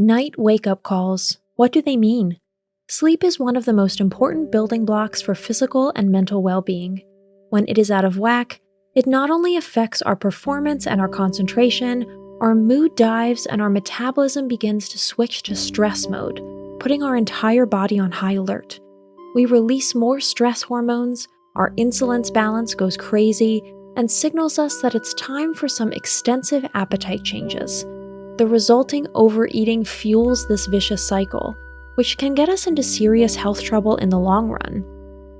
Night wake-up calls. What do they mean? Sleep is one of the most important building blocks for physical and mental well-being. When it is out of whack, it not only affects our performance and our concentration, our mood dives and our metabolism begins to switch to stress mode, putting our entire body on high alert. We release more stress hormones, our insulin's balance goes crazy, and signals us that it's time for some extensive appetite changes. The resulting overeating fuels this vicious cycle, which can get us into serious health trouble in the long run.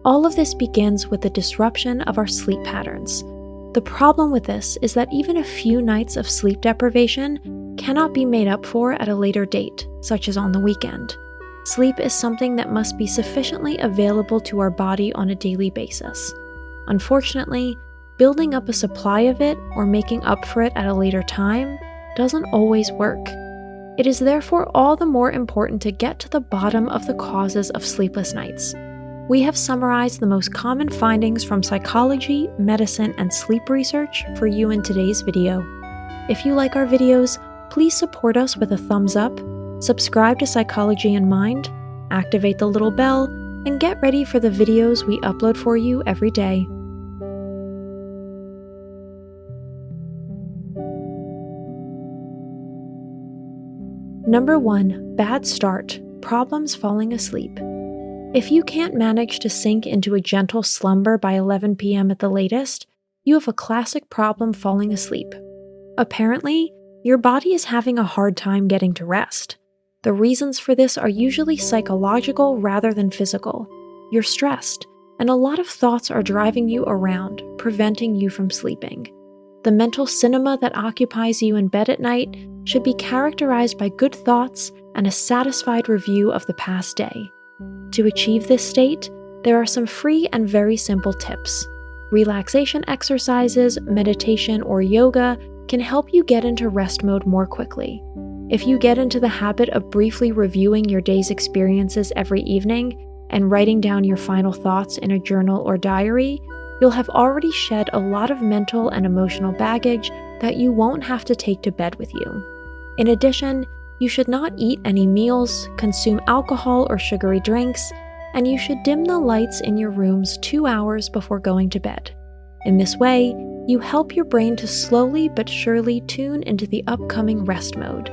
All of this begins with the disruption of our sleep patterns. The problem with this is that even a few nights of sleep deprivation cannot be made up for at a later date, such as on the weekend. Sleep is something that must be sufficiently available to our body on a daily basis. Unfortunately, building up a supply of it or making up for it at a later time doesn't always work. It is therefore all the more important to get to the bottom of the causes of sleepless nights. We have summarized the most common findings from psychology, medicine, and sleep research for you in today's video. If you like our videos, please support us with a thumbs up, subscribe to Psychology in Mind, activate the little bell, and get ready for the videos we upload for you every day. Number 1. Bad start. Problems falling asleep. If you can't manage to sink into a gentle slumber by 11 p.m. at the latest, you have a classic problem falling asleep. Apparently, your body is having a hard time getting to rest. The reasons for this are usually psychological rather than physical. You're stressed, and a lot of thoughts are driving you around, preventing you from sleeping. The mental cinema that occupies you in bed at night should be characterized by good thoughts and a satisfied review of the past day. To achieve this state, there are some free and very simple tips. Relaxation exercises, meditation, or yoga can help you get into rest mode more quickly. If you get into the habit of briefly reviewing your day's experiences every evening and writing down your final thoughts in a journal or diary, you'll have already shed a lot of mental and emotional baggage that you won't have to take to bed with you. In addition, you should not eat any meals, consume alcohol or sugary drinks, and you should dim the lights in your rooms 2 hours before going to bed. In this way, you help your brain to slowly but surely tune into the upcoming rest mode.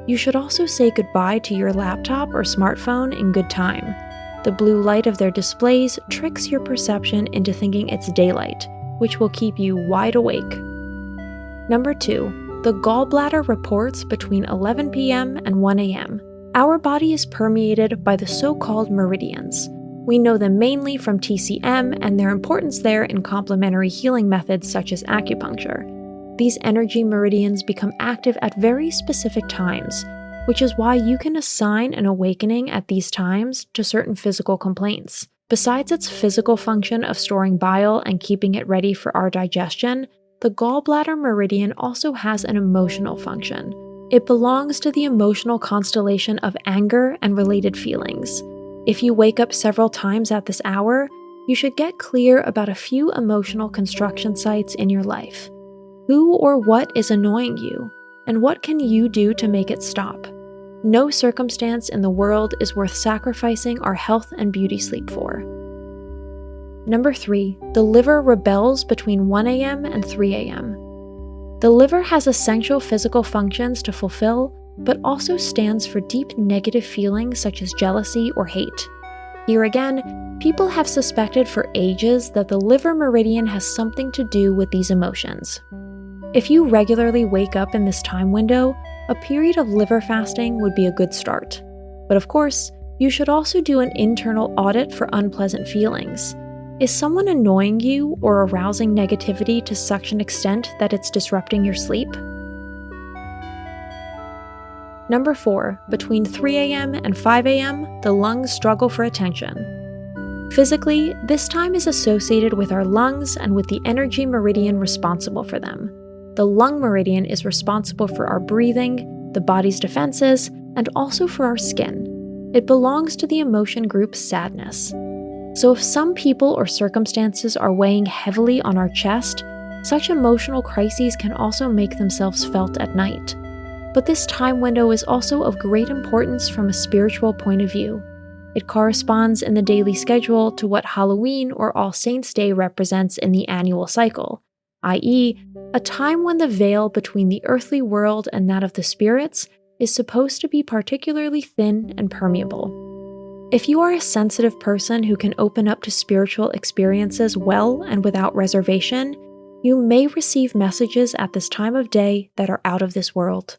You should also say goodbye to your laptop or smartphone in good time. The blue light of their displays tricks your perception into thinking it's daylight, which will keep you wide awake. Number 2. The gallbladder reports between 11 p.m. and 1 a.m. Our body is permeated by the so-called meridians. We know them mainly from TCM and their importance there in complementary healing methods such as acupuncture. These energy meridians become active at very specific times, which is why you can assign an awakening at these times to certain physical complaints. Besides its physical function of storing bile and keeping it ready for our digestion, the gallbladder meridian also has an emotional function. It belongs to the emotional constellation of anger and related feelings. If you wake up several times at this hour, you should get clear about a few emotional construction sites in your life. Who or what is annoying you, and what can you do to make it stop? No circumstance in the world is worth sacrificing our health and beauty sleep for. Number 3. The liver rebels between 1 a.m. and 3 a.m. The liver has essential physical functions to fulfill, but also stands for deep negative feelings such as jealousy or hate. Here again, people have suspected for ages that the liver meridian has something to do with these emotions. If you regularly wake up in this time window, a period of liver fasting would be a good start. But of course, you should also do an internal audit for unpleasant feelings. Is someone annoying you or arousing negativity to such an extent that it's disrupting your sleep? Number 4. Between 3 a.m. and 5 a.m., the lungs struggle for attention. Physically, this time is associated with our lungs and with the energy meridian responsible for them. The lung meridian is responsible for our breathing, the body's defenses, and also for our skin. It belongs to the emotion group sadness. So if some people or circumstances are weighing heavily on our chest, such emotional crises can also make themselves felt at night. But this time window is also of great importance from a spiritual point of view. It corresponds in the daily schedule to what Halloween or All Saints' Day represents in the annual cycle, i.e., a time when the veil between the earthly world and that of the spirits is supposed to be particularly thin and permeable. If you are a sensitive person who can open up to spiritual experiences well and without reservation, you may receive messages at this time of day that are out of this world.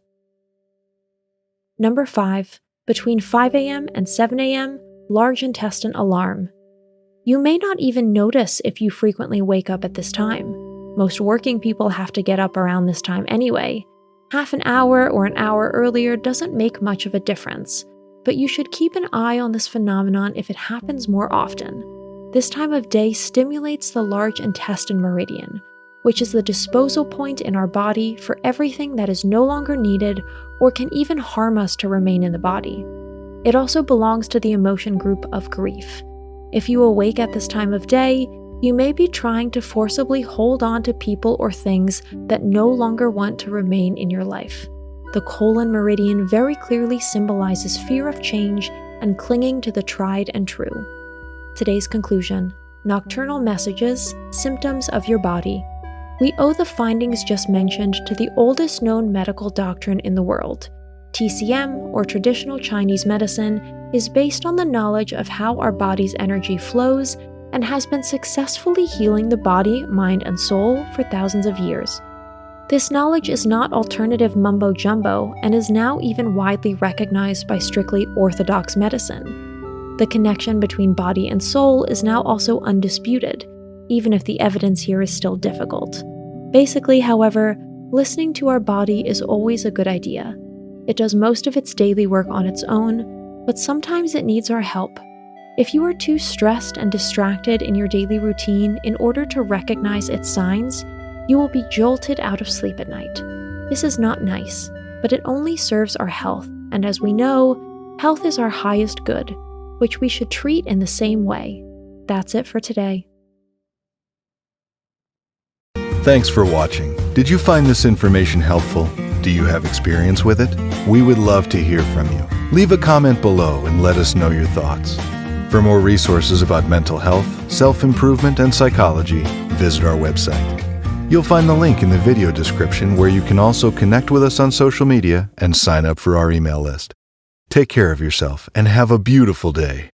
Number 5. Between 5 a.m. and 7 a.m., large intestine alarm. You may not even notice if you frequently wake up at this time. Most working people have to get up around this time anyway. Half an hour or an hour earlier doesn't make much of a difference, but you should keep an eye on this phenomenon if it happens more often. This time of day stimulates the large intestine meridian, which is the disposal point in our body for everything that is no longer needed or can even harm us to remain in the body. It also belongs to the emotion group of grief. If you awake at this time of day, you may be trying to forcibly hold on to people or things that no longer want to remain in your life. The colon meridian very clearly symbolizes fear of change and clinging to the tried and true. Today's conclusion: nocturnal messages, symptoms of your body. We owe the findings just mentioned to the oldest known medical doctrine in the world. TCM, or traditional Chinese medicine, is based on the knowledge of how our body's energy flows and has been successfully healing the body, mind, and soul for thousands of years. This knowledge is not alternative mumbo-jumbo and is now even widely recognized by strictly orthodox medicine. The connection between body and soul is now also undisputed, even if the evidence here is still difficult. Basically, however, listening to our body is always a good idea. It does most of its daily work on its own, but sometimes it needs our help. If you are too stressed and distracted in your daily routine in order to recognize its signs, you will be jolted out of sleep at night. This is not nice, but it only serves our health, and as we know, health is our highest good, which we should treat in the same way. That's it for today. Thanks for watching. Did you find this information helpful? Do you have experience with it? We would love to hear from you. Leave a comment below and let us know your thoughts. For more resources about mental health, self-improvement, and psychology, visit our website. You'll find the link in the video description where you can also connect with us on social media and sign up for our email list. Take care of yourself and have a beautiful day.